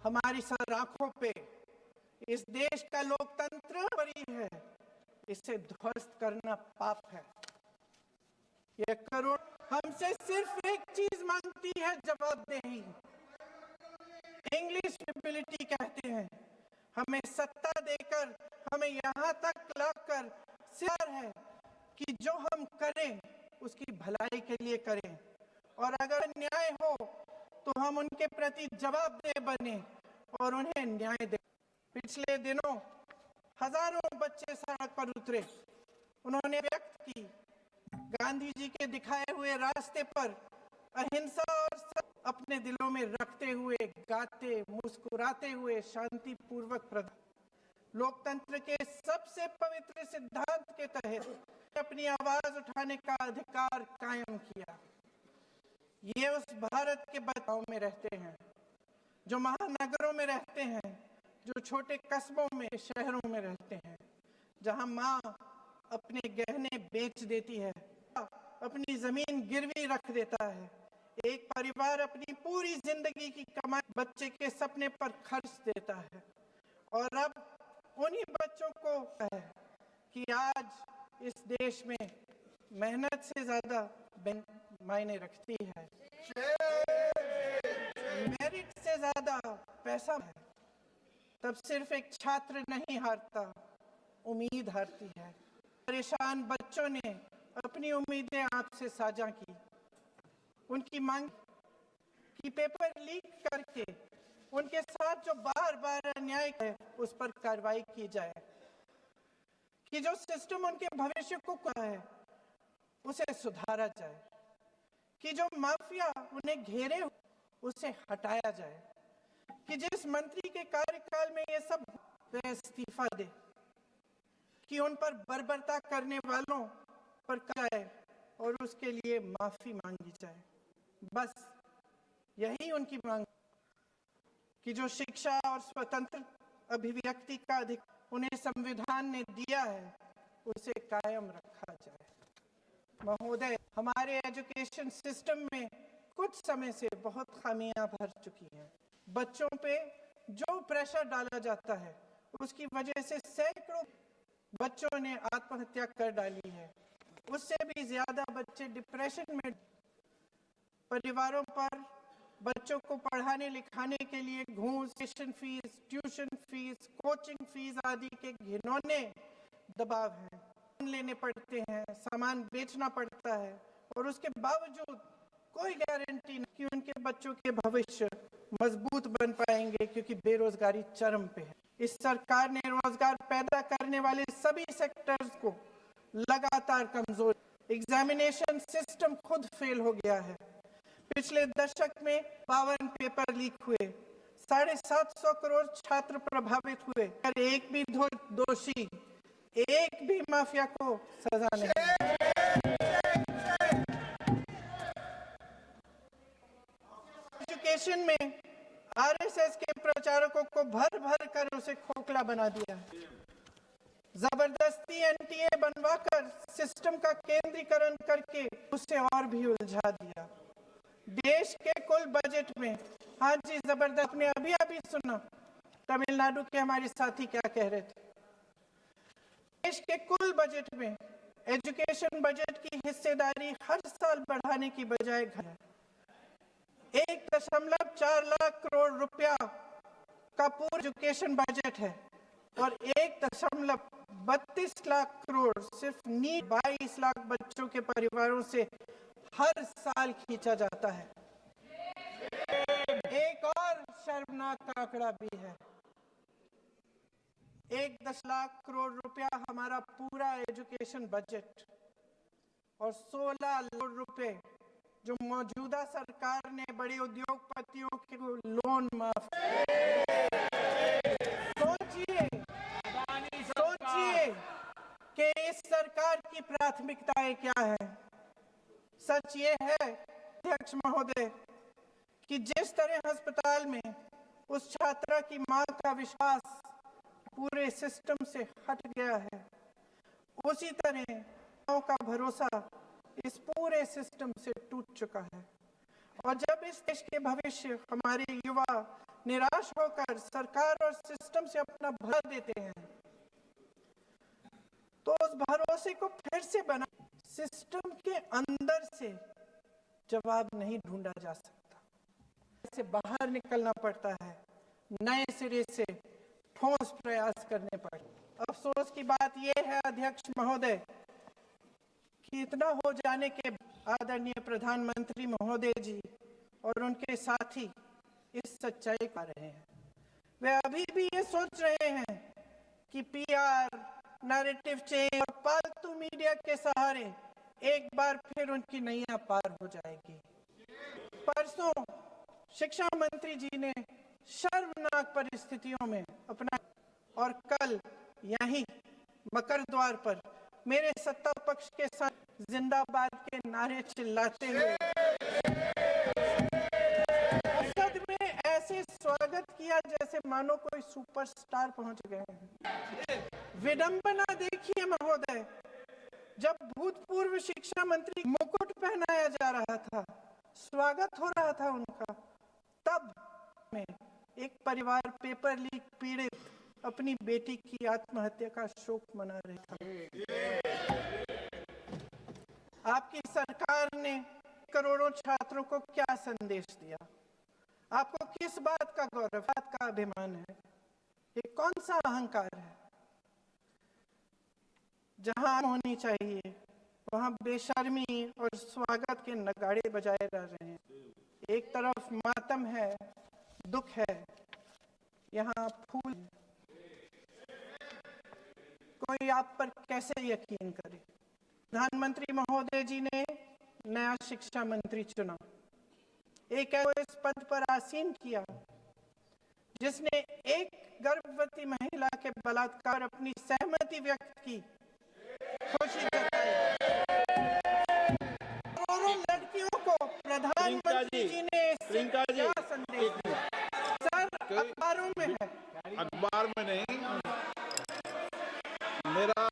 हमारी सर आंखों पे इस देश का लोकतंत्र पड़ी है, इसे ध्वस्त करना पाप है। ये करोड़ हमसे सिर्फ एक चीज मांगती है, जवाबदेही। इंग्लिश एबिलिटी कहते हैं। हमें सत्ता देकर, हमें यहाँ तक लाकर सिर है कि जो हम करें उसकी भलाई के लिए करें, और अगर न्याय हो तो हम उनके प्रति जवाबदेह बने और उन्हें न्याय दें। पिछले दिनों हजारों बच्चे सड़क पर उतरे। उन्होंने व्यक्त की गांधी जी के दिखाए हुए रास्ते पर अहिंसा और सब अपने दिलों में रखते हुए, गाते मुस्कुराते हुए शांतिपूर्वक लोकतंत्र के सबसे पवित्र सिद्धांत के तहत अपनी आवाज उठाने का अधिकार कायम किया। ये उस भारत के बच्चों में रहते हैं, जो महानगरों में रहते हैं, जो छोटे कस्बों में, शहरों में रहते हैं, जहां माँ अपने गहने बेच देती है, अपनी जमीन गिरवी रख देता है, एक परिवार अपनी पूरी जिंदगी की कमाई बच्चे के सपने पर खर्च देता है। और अब उन्हीं बच्चों को है कि आज इस देश में मेहनत से ज्यादा मायने रखती है, मेरिट से ज्यादा पैसा है। तब सिर्फ एक छात्र नहीं हारता, उम्मीद हारती है। परेशान बच्चों ने अपनी उम्मीदें आपसे साझा की। उनकी मांग कि पेपर लीक करके उनके साथ जो बार बार अन्याय है उस पर कार्रवाई की जाए, कि जो सिस्टम उनके भविष्य को है उसे सुधारा जाए, कि जो माफिया उन्हें घेरे उसे हटाया जाए, कि जिस मंत्री के कार्यकाल में ये सब इस्तीफा दे, कि उन पर बर्बरता करने वालों पर जाए और उसके लिए माफी मांगी जाए। बस यही उनकी मांग, कि जो शिक्षा और स्वतंत्र अभिव्यक्ति का अधिकार उन्हें संविधान ने दिया है उसे कायम रखा जाए। महोदय, हमारे एजुकेशन सिस्टम में कुछ समय से बहुत खामियां भर चुकी हैं। बच्चों पे जो प्रेशर डाला जाता है उसकी वजह से सैकड़ों बच्चों ने आत्महत्या कर डाली है। उससे भी ज्यादा बच्चे डिप्रेशन में। परिवारों पर बच्चों को पढ़ाने लिखाने के लिए घूस, ट्यूशन फीस, कोचिंग फीस आदि के घिनौने दबाव हैं। लेने पड़ते हैं, सामान बेचना पड़ता है, और उसके बावजूद कोई गारंटी नहीं कि उनके बच्चों के भविष्य मजबूत बन पाएंगे, क्योंकि बेरोजगारी चरम पे है। इस सरकार ने रोजगार पैदा करने वाले सभी सेक्टर्स को लगातार कमजोर। एग्जामिनेशन सिस्टम खुद फेल हो गया है। पिछले दशक में 52 पेपर लीक हुए, 750 करोड़ छात्र प्रभावित हुए, पर एक भी दोषी, एक भी माफिया को सजा नहीं। एजुकेशन में आरएसएस के प्रचारकों को भर भर कर उसे खोखला बना दिया। जबरदस्ती एनटीए बनवाकर सिस्टम का केंद्रीकरण करके उसे और भी उलझा दिया। देश के कुल बजट में, हाँ जी, जबरदस्त, ने अभी सुना तमिलनाडु के हमारे साथी क्या कह रहे थे। देश के कुल बजट में एजुकेशन बजट की हिस्सेदारी हर साल बढ़ाने की बजाय 1.4 लाख करोड़ रुपया का पूरा एजुकेशन बजट है, और 1.32 लाख करोड़ सिर्फ नीट 22 लाख बच्चों के परिवारों से हर साल खींचा जाता है। एक और शर्मनाक आंकड़ा भी है। 1 लाख करोड़ रुपया हमारा पूरा एजुकेशन बजट, और 16 करोड़ रुपए जो मौजूदा सरकार ने बड़े उद्योगपतियों के लोन माफ। सोचिए कि इस सरकार की प्राथमिकताएं क्या है। सच ये है अध्यक्ष महोदय कि जिस तरह अस्पताल में उस छात्रा की मां का विश्वास पूरे सिस्टम से हट गया है, उसी तरह का भरोसा इस पूरे सिस्टम से टूट चुका है। और जब इस देश के भविष्य, हमारे युवा निराश होकर सरकार और सिस्टम से अपना भला देते हैं, तो उस भरोसे को फिर से बना सिस्टम के अंदर से जवाब नहीं ढूंढा जा सकता, इससे बाहर निकलना पड़ता है, नए सिरे से ठोस प्रयास करने पड़ते। अफसोस की बात यह है अध्यक्ष महोदय कि इतना हो जाने के आदरणीय प्रधानमंत्री महोदय जी और उनके साथी इस सच्चाई पा रहे हैं। वे अभी भी ये सोच रहे हैं कि पीआर, नैरेटिव चेंज और पालतू मीडिया के सहारे एक बार फिर उनकी नैया पार हो जाएगी। परसों शिक्षा मंत्री जी ने शर्मनाक परिस्थितियों में अपना और कल यहीं मकर द्वार पर मेरे सत्ता पक्ष के साथ जिंदाबाद के नारे चिल्लाते हुए संसद में ऐसे स्वागत किया जैसे मानो कोई सुपरस्टार पहुंच गए हैं। विडंबना देखिए महोदय, जब भूतपूर्व शिक्षा मंत्री मुकुट पहनाया जा रहा था, स्वागत हो रहा था उनका, तब में एक परिवार पेपर लीक पीड़ित अपनी बेटी की आत्महत्या का शोक मना रहा था। आपकी सरकार ने करोड़ों छात्रों को क्या संदेश दिया? आपको किस बात का गौरव, बात का अभिमान है? ये कौन सा अहंकार है? जहां होनी चाहिए वहां बेशर्मी और स्वागत के नगाड़े बजाए जा रहे हैं। एक तरफ मातम है, दुख है, यहाँ फूल। कोई आप पर कैसे यकीन करे? प्रधानमंत्री महोदय जी ने नया शिक्षा मंत्री चुना, एक इस पद पर आसीन किया जिसने एक गर्भवती महिला के बलात्कार अपनी सहमति व्यक्त की, खुशी जताई। करोड़ों लड़कियों को प्रधानमंत्री जी ने क्या संदेश दिया? सर, अखबारों में है। अखबार में नहीं, मेरा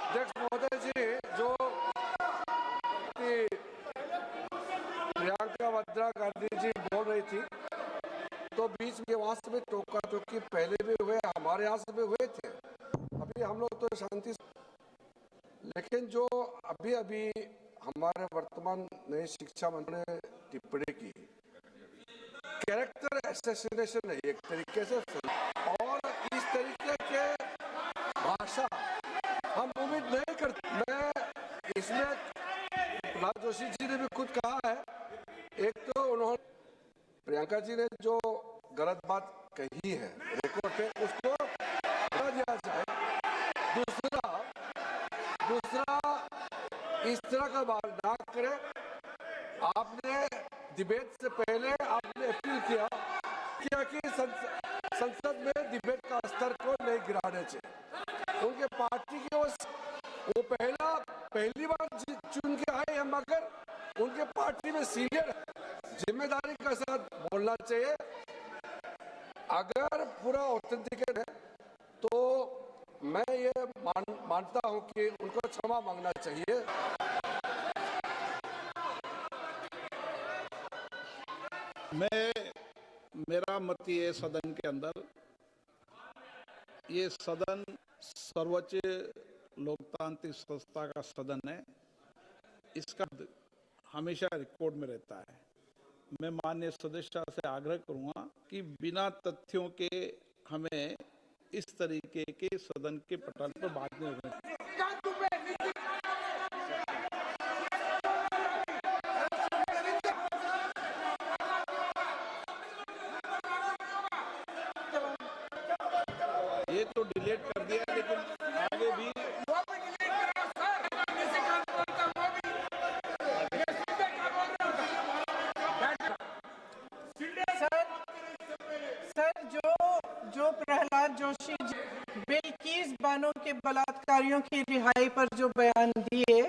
अध्यक्ष महोदय जी जो प्रियंका वाड्रा गांधी जी बोल रही थी, तो बीच में वहां से भी टोका टोकी पहले भी हुए, हमारे यहाँ से भी हुए थे। अभी हम लोग तो शांति, लेकिन जो अभी अभी हमारे वर्तमान नए शिक्षा मंत्री ने टिप्पणी की, कैरेक्टर असैसिनेशन है एक तरीके से, और इस तरीके के भाषा हम उम्मीद नहीं करते। मैं इसमें प्रहलाद जोशी जी ने भी खुद कहा है, एक तो उन्होंने प्रियंका जी ने जो गलत बात कही है रिकॉर्ड पे, उसको हटा दिया जाए। दूसरा इस तरह का बात ना करे। आपने डिबेट से पहले आपने अपील किया कि संसद में डिबेट का स्तर को नहीं गिराने चाहिए। उनके पार्टी के वो पहली बार चुन के आए हैं, मगर उनके पार्टी में सीनियर जिम्मेदारी के साथ बोलना चाहिए। अगर पूरा ऑथेंटिकेट है तो मैं ये मानता हूं कि उनको क्षमा मांगना चाहिए। मेरा मत ये सदन के अंदर, ये सदन सर्वोच्च लोकतांत्रिक संस्था का सदन है, इसका हमेशा रिकॉर्ड में रहता है। मैं माननीय सदस्य से आग्रह करूंगा कि बिना तथ्यों के हमें इस तरीके के सदन के पटल पर बात नहीं होनी चाहिए। ये तो डिलीट कर दिया, लेकिन आगे भी सर जो प्रहलाद जोशी बिल्किस बानो के बलात्कारियों की रिहाई पर जो बयान दिए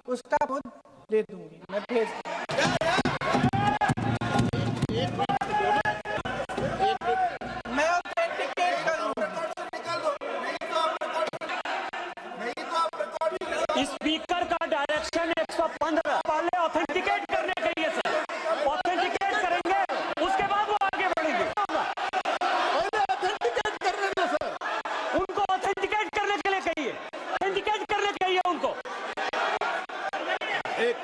उसका खुद दे दूंगी, मैं भेज दूंगी। मैं ऑथेंटिकेट करूंगा। स्पीकर का डायरेक्शन 115 पहले ऑथेंटिकेट करने के लिए सर, ऑथेंटिकेट करेंगे उसके बाद वो आगे बढ़ेंगे। ऑथेंटिकेट करने दो सर, उनको ऑथेंटिकेट करने के लिए कहिए, ऑथेंटिकेट करने के लिए उनको। एक